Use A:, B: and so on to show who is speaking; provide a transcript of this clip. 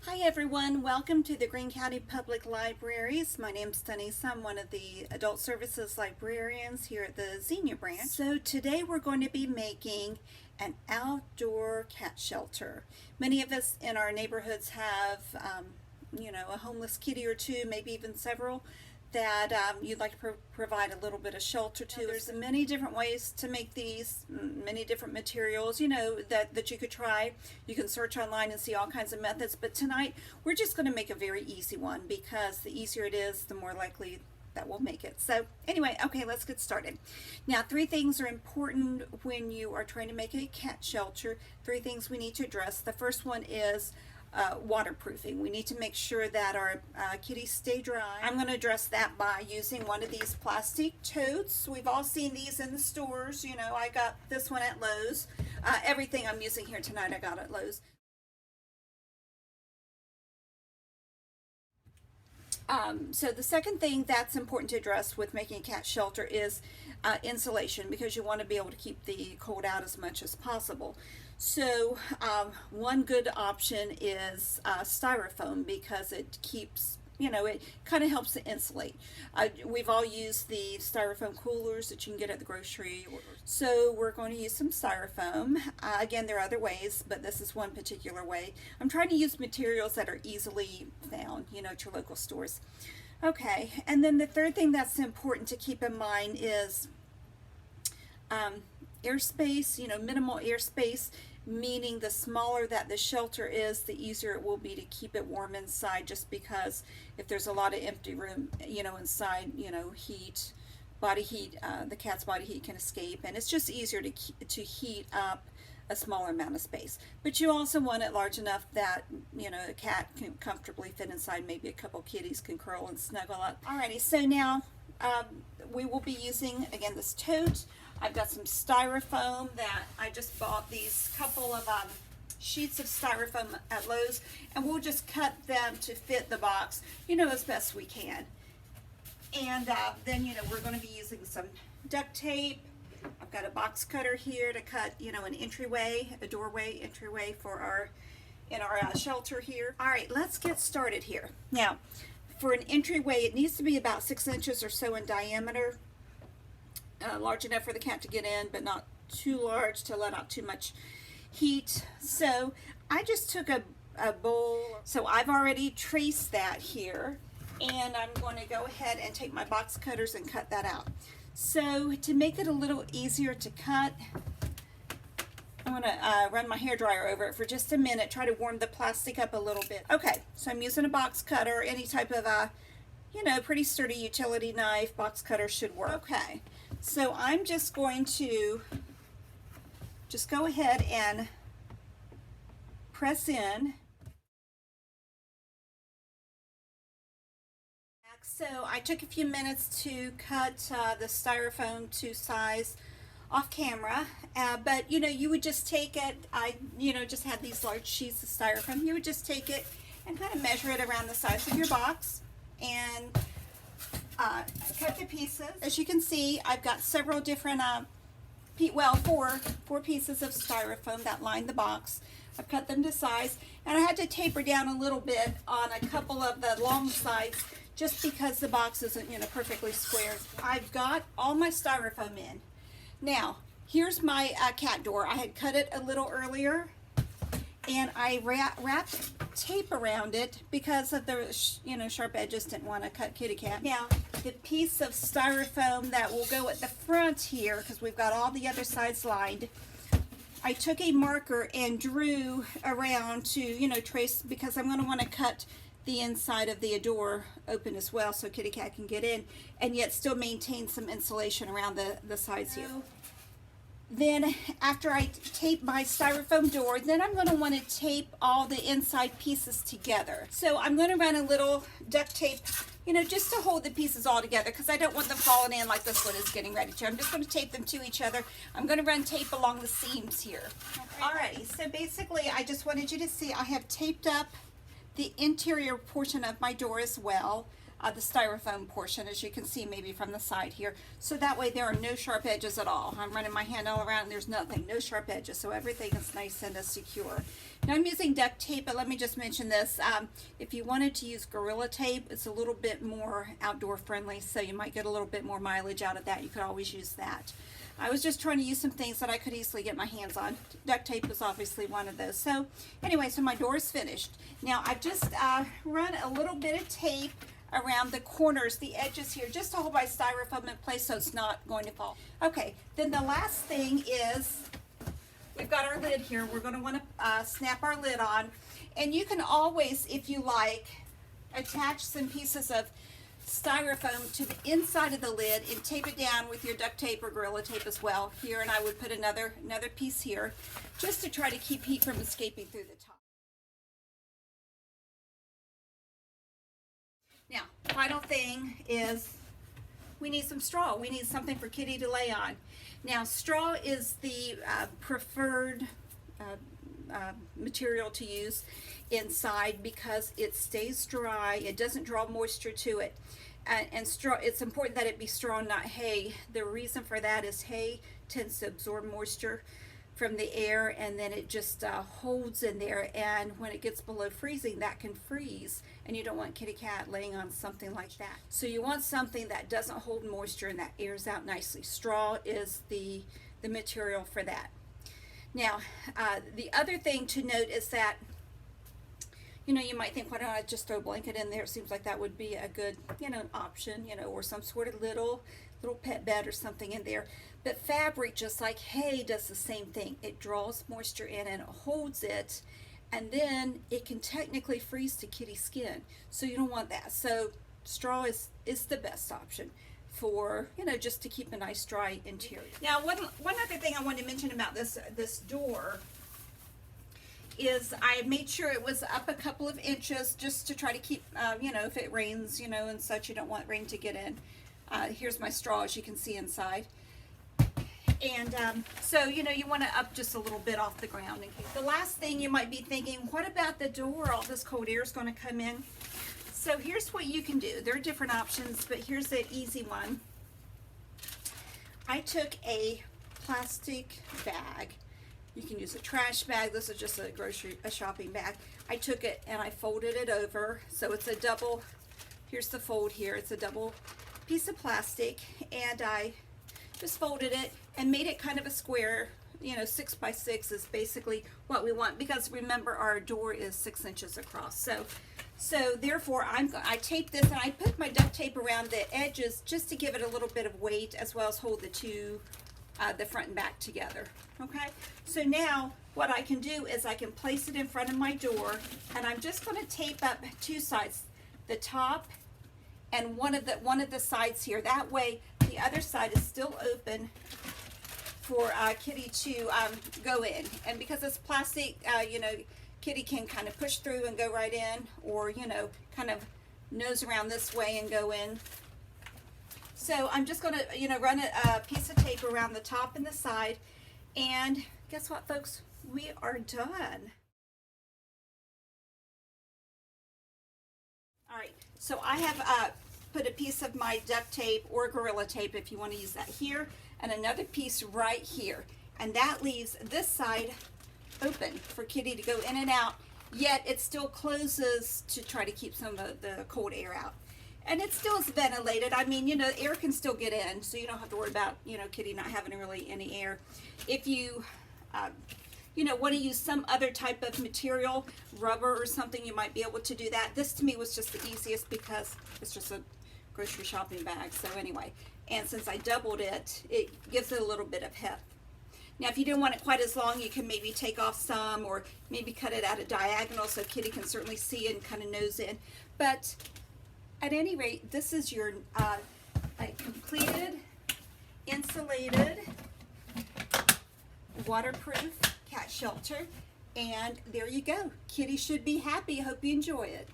A: Hi everyone, welcome to the Greene County Public Libraries. My name's Donnisa. I'm one of the Adult Services Librarians here at the Xenia branch. So today we're going to be making an outdoor cat shelter. Many of us in our neighborhoods have, a homeless kitty or two, maybe even several, that you'd like to provide a little bit of shelter to. There's many different ways to make these, many different materials, that you could try. You can search online and see all kinds of methods, but tonight we're just going to make a very easy one because the easier it is, the more likely that we'll make it. So anyway, okay, let's get started. Now, 3 things are important when you are trying to make a cat shelter. 3 things we need to address. The first one is waterproofing. We need to make sure that our kitties stay dry. I'm going to address that by using one of these plastic totes. We've all seen these in the stores. I got this one at Lowe's. Everything I'm using here tonight I got at Lowe's. So the second thing that's important to address with making a cat shelter is insulation, because you want to be able to keep the cold out as much as possible. So one good option is styrofoam, because it keeps, it kind of helps to insulate. We've all used the styrofoam coolers that you can get at the grocery. So we're going to use some styrofoam. Again, there are other ways, but this is one particular way. I'm trying to use materials that are easily found, at your local stores. Okay, and then the third thing that's important to keep in mind is airspace, minimal airspace, meaning the smaller that the shelter is, the easier it will be to keep it warm inside, just because if there's a lot of empty room, inside, heat, body heat, the cat's body heat can escape, and it's just easier to heat up a smaller amount of space. But you also want it large enough that, a cat can comfortably fit inside. Maybe a couple kitties can curl and snuggle up. Alrighty, so now we will be using, again, this tote. I've got some styrofoam that I just bought, these couple of sheets of styrofoam at Lowe's, and we'll just cut them to fit the box, as best we can. And then, we're going to be using some duct tape. I've got a box cutter here to cut, an entryway, a doorway entryway for our shelter here. All right, let's get started here. Now, for an entryway, it needs to be about 6 inches or so in diameter. Large enough for the cat to get in, but not too large to let out too much heat. So I just took a bowl. So I've already traced that here, and I'm going to go ahead and take my box cutters and cut that out. So to make it a little easier to cut, I'm going to run my hairdryer over it for just a minute, try to warm the plastic up a little bit. Okay, so I'm using a box cutter. Any type of pretty sturdy utility knife, box cutter should work. Okay, so I'm just going to go ahead and press in. So I took a few minutes to cut the styrofoam to size off camera, but you would just take it. I just had these large sheets of styrofoam. You would just take it and kind of measure it around the size of your box and cut the pieces. As you can see, I've got several different four pieces of styrofoam that line the box. I've cut them to size, and I had to taper down a little bit on a couple of the long sides, just because the box isn't perfectly square. I've got all my styrofoam in. Now, here's my cat door. I had cut it a little earlier, and I wrapped tape around it because of the sharp edges. Didn't want to cut kitty cat. Now, the piece of styrofoam that will go at the front here, because we've got all the other sides lined, I took a marker and drew around to trace, because I'm going to want to cut the inside of the door open as well, so kitty cat can get in and yet still maintain some insulation around the sides here. Then after I tape my styrofoam door, then I'm going to want to tape all the inside pieces together. So I'm going to run a little duct tape, just to hold the pieces all together, because I don't want them falling in like this one is getting ready to. I'm just going to tape them to each other. I'm going to run tape along the seams here. Alrighty, so basically I just wanted you to see I have taped up the interior portion of my door as well. the styrofoam portion, as you can see maybe from the side here. So that way there are no sharp edges at all. I'm running my hand all around and there's nothing, no sharp edges. So everything is nice and secure. Now I'm using duct tape, but let me just mention this. If you wanted to use Gorilla Tape, it's a little bit more outdoor friendly, so you might get a little bit more mileage out of that. You could always use that. I was just trying to use some things that I could easily get my hands on. Duct tape is obviously one of those. So anyway, so my door is finished. Now I've just run a little bit of tape around the corners, the edges here, just to hold my styrofoam in place so it's not going to fall. Okay, then the last thing is we've got our lid here. We're going to want to snap our lid on. And you can always, if you like, attach some pieces of styrofoam to the inside of the lid and tape it down with your duct tape or Gorilla Tape as well here, and I would put another piece here just to try to keep heat from escaping through the top. Now, final thing is we need some straw. We need something for Kitty to lay on. Now, straw is the preferred material to use inside because it stays dry. It doesn't draw moisture to it. And straw, it's important that it be straw, not hay. The reason for that is hay tends to absorb moisture from the air, and then it just holds in there, and when it gets below freezing, that can freeze, and you don't want kitty cat laying on something like that. So you want something that doesn't hold moisture and that airs out nicely. Straw is the material for that. Now, the other thing to note is that, you know, you might think, why don't I just throw a blanket in there? It seems like that would be a good, you know, option, you know, or some sort of little pet bed or something in there. But fabric, just like hay, does the same thing. It draws moisture in and it holds it, and then it can technically freeze to kitty skin. So you don't want that. So straw is the best option for, you know, just to keep a nice dry interior. Now, one other thing I wanted to mention about this door is I made sure it was up a couple of inches just to try to keep, you know, if it rains, you know, and such, you don't want rain to get in. Here's my straw, as you can see inside. And so, you know, you want to up just a little bit off the ground. The last thing you might be thinking, what about the door? All this cold air is going to come in. So here's what you can do. There are different options, but here's an easy one. I took a plastic bag. You can use a trash bag. This is just a shopping bag. I took it and I folded it over. So it's a double, here's the fold here. It's a double piece of plastic, and I just folded it and made it kind of a square. You know, 6 by 6 is basically what we want, because remember our door is 6 inches across. So therefore I taped this, and I put my duct tape around the edges just to give it a little bit of weight, as well as hold the two, the front and back together. Okay, so now what I can do is I can place it in front of my door, and I'm just going to tape up two sides, the top and one of the sides here. That way the other side is still open for Kitty to go in. And because it's plastic, you know, Kitty can kind of push through and go right in, or, you know, kind of nose around this way and go in. So I'm just going to, you know, run a piece of tape around the top and the side, and guess what, folks? We are done. All right, so I have put a piece of my duct tape or Gorilla Tape, if you want to use that, here, and another piece right here, and that leaves this side open for Kitty to go in and out, yet it still closes to try to keep some of the cold air out. And it still is ventilated. I mean, you know, air can still get in, so you don't have to worry about, you know, Kitty not having really any air. If you, you know, want to use some other type of material, rubber or something, you might be able to do that. This to me was just the easiest because it's just a grocery shopping bag. So anyway, and since I doubled it, it gives it a little bit of heft. Now, if you didn't want it quite as long, you can maybe take off some, or maybe cut it at a diagonal so Kitty can certainly see and kind of nose in. But at any rate, this is your completed, insulated, waterproof cat shelter. And there you go. Kitty should be happy. Hope you enjoy it.